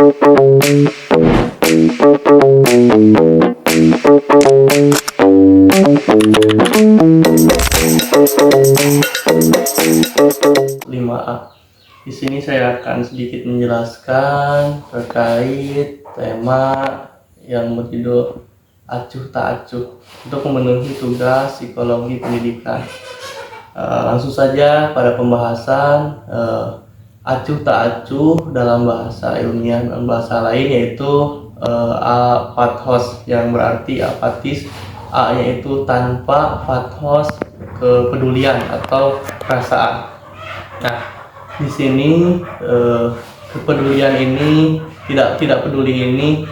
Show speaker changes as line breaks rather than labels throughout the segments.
5A. Di sini saya akan sedikit menjelaskan terkait tema yang berjudul acuh tak acuh untuk memenuhi tugas psikologi pendidikan. Langsung saja pada pembahasan. Acuh tak acuh dalam bahasa ilmiah dan bahasa lain yaitu apathos, yang berarti apatis. A-nya itu tanpa, pathos kepedulian atau perasaan. Nah, di sini kepedulian ini, tidak peduli ini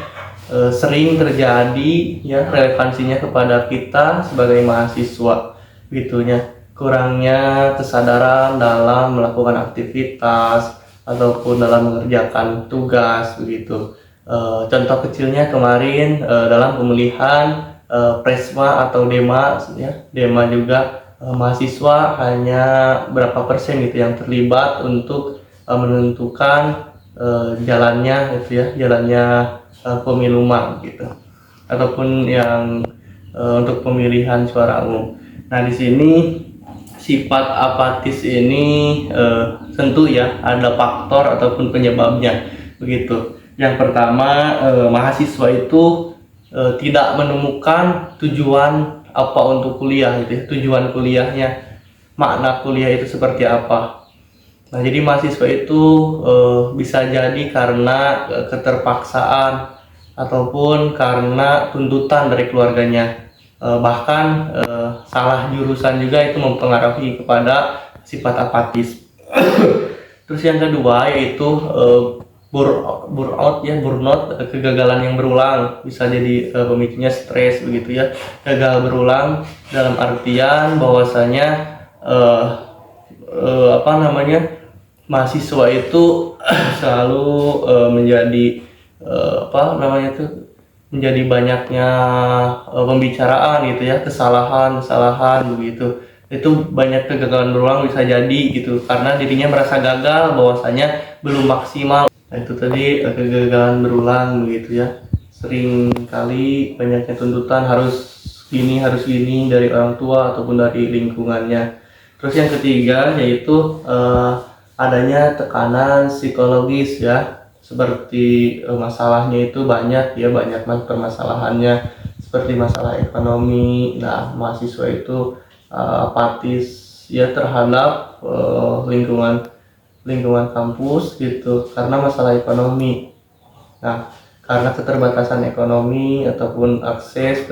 sering terjadi ya, relevansinya kepada kita sebagai mahasiswa gitunya. Kurangnya kesadaran dalam melakukan aktivitas ataupun dalam mengerjakan tugas begitu. Contoh kecilnya kemarin dalam pemilihan Presma atau Dema ya. Dema juga mahasiswa hanya berapa persen gitu yang terlibat untuk menentukan jalannya gitu ya, jalannya pemilu gitu, ataupun yang untuk pemilihan suara umum. Nah, di sini sifat apatis ini tentu ya ada faktor ataupun penyebabnya begitu. Yang pertama, mahasiswa itu tidak menemukan tujuan apa untuk kuliah gitu ya, tujuan kuliahnya, makna kuliah itu seperti apa. Nah, jadi mahasiswa itu bisa jadi karena keterpaksaan ataupun karena tuntutan dari keluarganya, bahkan salah jurusan juga itu mempengaruhi kepada sifat apatis. Terus yang kedua yaitu burnout, kegagalan yang berulang, bisa jadi pemicunya stres begitu ya. Gagal berulang dalam artian bahwasanya mahasiswa itu selalu menjadi menjadi banyaknya pembicaraan gitu ya, kesalahan begitu. Itu banyak kegagalan berulang bisa jadi gitu, karena dirinya merasa gagal, bahwasanya belum maksimal. Nah, itu tadi kegagalan berulang begitu ya. Sering kali banyaknya tuntutan harus gini dari orang tua ataupun dari lingkungannya. Terus yang ketiga yaitu adanya tekanan psikologis ya, seperti masalahnya itu banyak ya, banyak permasalahannya seperti masalah ekonomi. Nah, mahasiswa itu apatis ya terhadap lingkungan kampus gitu karena masalah ekonomi. Nah, karena keterbatasan ekonomi ataupun akses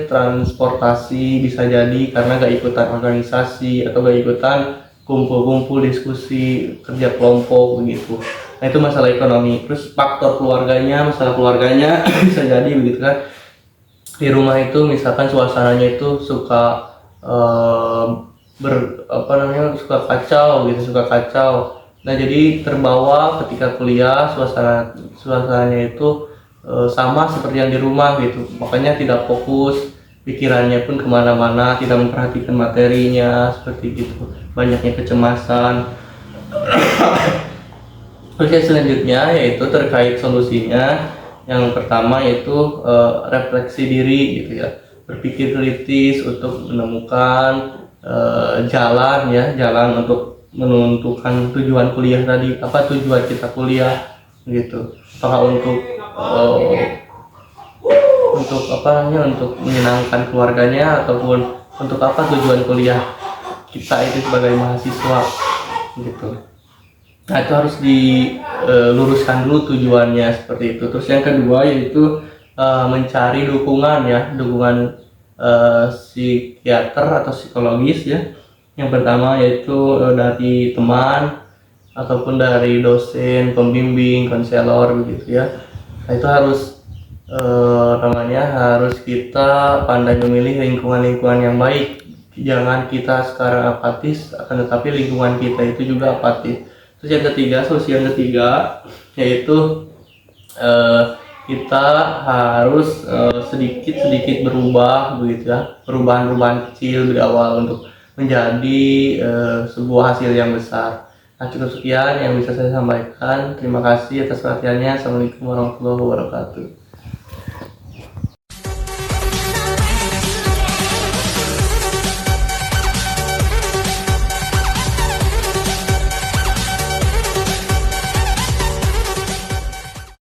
transportasi, bisa jadi karena gak ikutan organisasi atau gak ikutan kumpul-kumpul diskusi kerja kelompok begitu. Nah, itu masalah ekonomi. Terus faktor masalah keluarganya bisa jadi begitu kan. Di rumah itu misalkan suasananya itu suka suka kacau. Nah, jadi terbawa ketika kuliah suasananya itu sama seperti yang di rumah gitu, makanya tidak fokus, pikirannya pun kemana-mana, tidak memperhatikan materinya seperti gitu, banyaknya kecemasan. Terus yang selanjutnya yaitu terkait solusinya. Yang pertama yaitu refleksi diri gitu ya, berpikir kritis untuk menemukan jalan untuk menentukan tujuan kuliah tadi, apa tujuan kita kuliah gitu. Apakah untuk menyenangkan keluarganya ataupun untuk apa tujuan kuliah kita itu sebagai mahasiswa gitu. Nah, itu harus diluruskan dulu tujuannya seperti itu. Terus yang kedua yaitu mencari dukungan psikiater atau psikologis ya. Yang pertama yaitu dari teman ataupun dari dosen, pembimbing, konselor begitu ya. Nah, itu harus harus kita pandai memilih lingkungan yang baik. Jangan kita sekarang apatis, akan tetapi lingkungan kita itu juga apatis. Terus yang ketiga, solusi yang ketiga yaitu kita harus sedikit berubah begitu ya, perubahan kecil dari awal untuk menjadi sebuah hasil yang besar. Nah, cukup sekian yang bisa saya sampaikan. Terima kasih atas perhatiannya. Assalamualaikum warahmatullahi wabarakatuh.